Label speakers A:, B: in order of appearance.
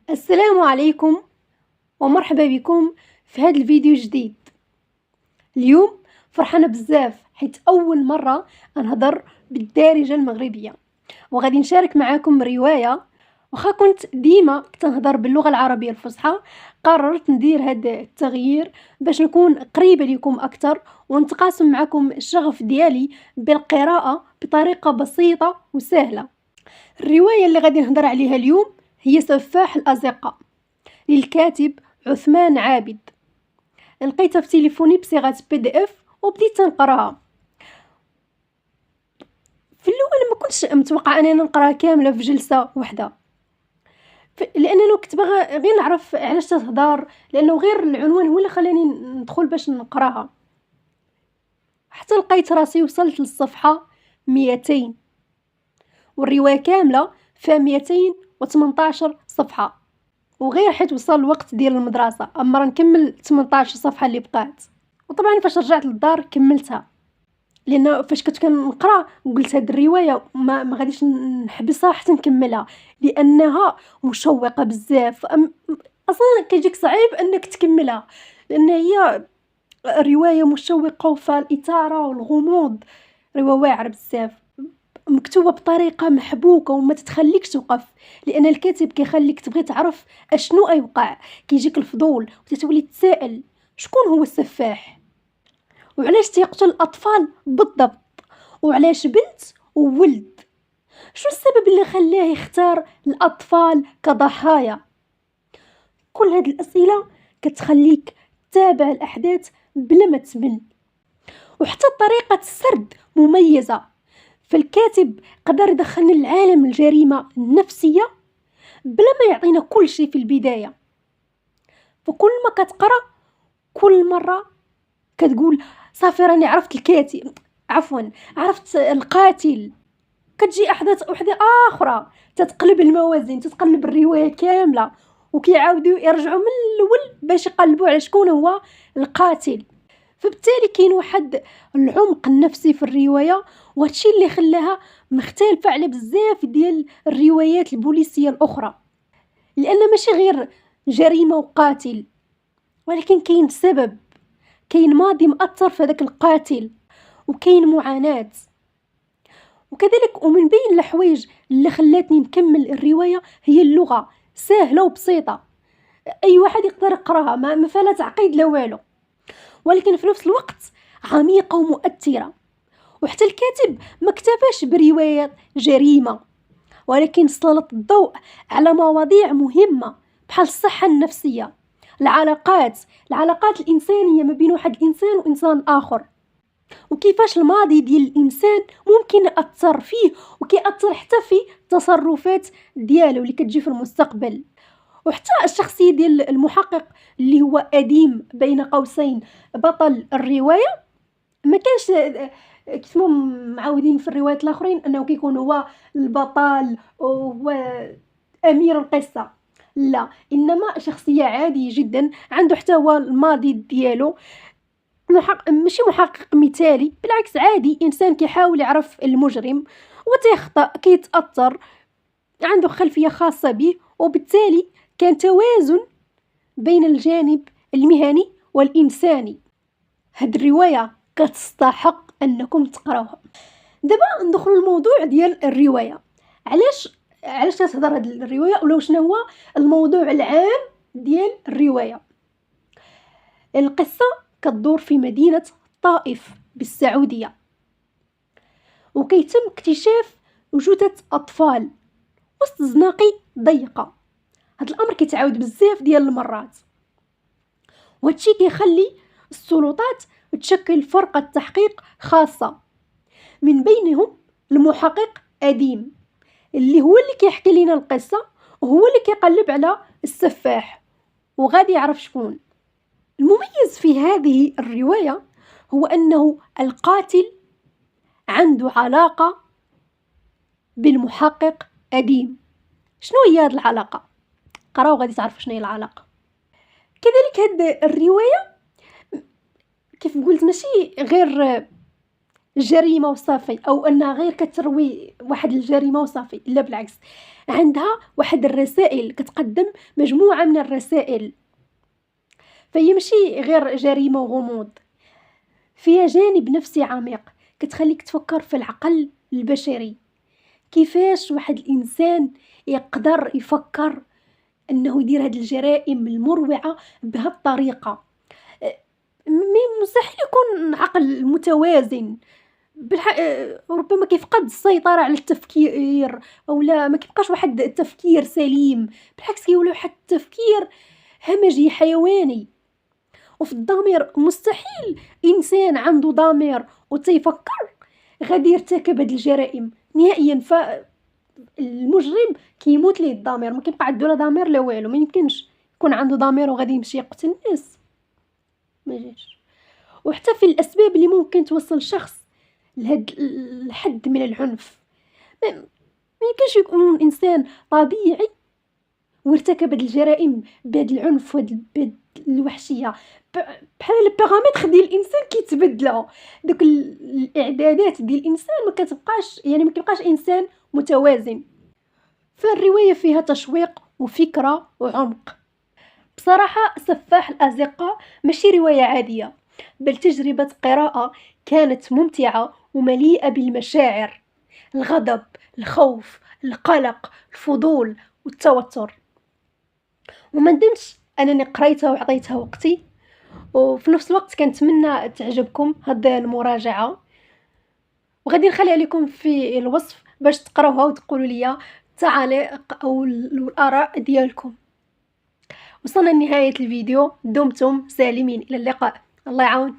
A: السلام عليكم ومرحبا بكم في هذا الفيديو الجديد. اليوم فرحانة بزاف حيت أول مرة نهضر بالدارجة المغربية، وغادي نشارك معاكم رواية. وخا كنت ديما نهضر باللغة العربية الفصحى، قررت ندير هذا التغيير باش نكون قريبة لكم أكثر ونتقاسم معكم الشغف ديالي بالقراءة بطريقة بسيطة وسهلة. الرواية اللي غادي نهضر عليها اليوم هي سفاح الأزقة للكاتب عثمان عابد. لقيتها في تليفوني بصيغة PDF وبديت نقراها. في الاول ما كنتش متوقعه انني نقراها كامله في جلسه واحده، لانه كنت باغا غير نعرف علاش تهضر، لانه غير العنوان هو اللي خلاني ندخل باش نقراها. حتى لقيت راسي وصلت للصفحه 200 والروايه كامله فيها 218 صفحه، وغير حيت وصل الوقت ديال المدرسه اما راه نكمل 18 صفحه اللي بقات. وطبعا فاش رجعت للدار كملتها، لان فاش كنت كنقرا قلت هاد الروايه ما غاديش نحبسها حتى نكملها، لانها مشوقه بزاف. اصلا كيجيك صعيب انك تكملها، لان هي روايه مشوقه وفيها الاثاره والغموض. روايه واعره بزاف، مكتوبه بطريقه محبوكه وما تتخليكش توقف، لان الكاتب كيخليك تبغي تعرف اشنو يوقع. كيجيك الفضول وتتولي تسائل شكون هو السفاح، وعلاش تيقتل الأطفال بالضبط، وعلاش بنت وولد، شو السبب اللي خلاه يختار الأطفال كضحايا. كل هاد الأسئلة كتخليك تتابع الأحداث بلا ما تمل. وحتى طريقة السرد مميزة، فالكاتب قدر يدخلنا لعالم الجريمة النفسية بلا ما يعطينا كل شيء في البداية. فكل ما كتقرأ كل مرة كتقول صافي راني عرفت الكاتب، عرفت القاتل. كتجي احداث اخرى تتقلب الموازين، تتقلب الروايه كامله، وكيعاودوا يرجعوا من الاول باش يقلبوا على شكون هو القاتل. فبالتالي كاين واحد العمق النفسي في الروايه، وهادشي اللي خلاها مختلفه على بزاف ديال الروايات البوليسيه الاخرى، لان ماشي غير جريمه وقاتل، ولكن كاين سبب، كاين ماضي مأثر في هذاك القاتل، وكاين معاناة. وكذلك ومن بين الحوايج اللي خلاتني نكمل الرواية هي اللغة، سهلة وبسيطة، أي واحد يقدر يقراها، ما فيها تعقيد لا والو، ولكن في نفس الوقت عميقة ومؤثرة. وحتى الكاتب ما اكتفاش برواية جريمة، ولكن سلط الضوء على مواضيع مهمة بحال الصحة النفسية، العلاقات الإنسانية ما بين واحد الإنسان وإنسان آخر، وكيفاش الماضي ديال الإنسان ممكن يأثر فيه وكيأثر حتى في تصرفات ديالو اللي كتجي في المستقبل. وحتى الشخصية ديال المحقق اللي هو أديم بين قوسين بطل الرواية، ما كانش كيفما معودين في الروايات الاخرين انه كيكون هو البطل وهو امير القصه. لا، انما شخصيه عاديه جدا، عنده حتى هو الماضي ديالو، ماشي محقق مثالي، بالعكس عادي، انسان كيحاول يعرف المجرم وتيخطأ، كيتاثر، عنده خلفيه خاصه به، وبالتالي كان توازن بين الجانب المهني والانساني. هاد الروايه كتستحق انكم تقراوها. دابا ندخلوا الموضوع ديال الروايه. علاش كتهضر هاد الروايه، ولا شنو هو الموضوع العام ديال الروايه. القصه كتدور في مدينه طائف بالسعوديه، وكيتم اكتشاف جثث اطفال وسط زناقي ضيقه. هاد الامر كيتعاود بزاف ديال المرات، وهادشي كيخلي السلطات تشكل فرقه تحقيق خاصه، من بينهم المحقق أديم اللي هو اللي كيحكي لنا القصة، وهو اللي كيقلب على السفاح وغادي يعرف شكون. المميز في هذه الرواية هو أنه القاتل عنده علاقة بالمحقق أديم. شنو هي هذه العلاقة؟ قراو غادي تعرفوا شنو هي العلاقة. كذلك هذه الرواية كيف قلت ماشي غير جريمة وصافي، أو أنها غير كتروي واحد الجريمة وصافي، لا بالعكس، عندها واحد الرسائل، كتقدم مجموعة من الرسائل، فهي ماشي غير جريمة وغموض، فيها جانب نفسي عميق كتخليك تفكر في العقل البشري، كيفاش واحد الإنسان يقدر يفكر أنه يدير هاد الجرائم المروعة بهاد الطريقة. مستحيل يكون عقل متوازن، ربما كيفقد السيطرة على التفكير، أو لا ما كيبقاش واحد التفكير سليم، بالعكس كيولي واحد التفكير همجي حيواني. وفي الضمير مستحيل إنسان عنده ضمير وتيفكر غادي يرتكب هاد الجرائم نهائيا. فالمجرم كيموت ليه الضمير، ما كيبقى عنده لا ضمير لا والو، ما يمكنش يكون عنده ضمير وغادي يمشي يقتل الناس، ما جاش. وحتى في الأسباب اللي ممكن توصل الشخص لهاد الحد من العنف، ما يمكنش يكون إنسان طبيعي وارتكب هاد الجرائم بهاد العنف بهاد الوحشية. بحال البارامتر ديال الانسان كيتبدلوا، دوك الاعدادات ديال الانسان ما كتبقاش، يعني ما كيبقاش انسان متوازن. فالرواية فيها تشويق وفكرة وعمق. بصراحة سفاح الأزقة ماشي رواية عادية، بل تجربة قراءة كانت ممتعة ومليئة بالمشاعر، الغضب، الخوف، القلق، الفضول والتوتر. وما ندمتش انني قريتها وعطيتها وقتي، وفي نفس الوقت كنتمنى تعجبكم هاد المراجعة، وغادي نخليها لكم في الوصف باش تقراوها وتقولوا لي التعاليق او الاراء ديالكم. وصلنا لنهاية الفيديو، دمتم سالمين، الى اللقاء، الله يعاون.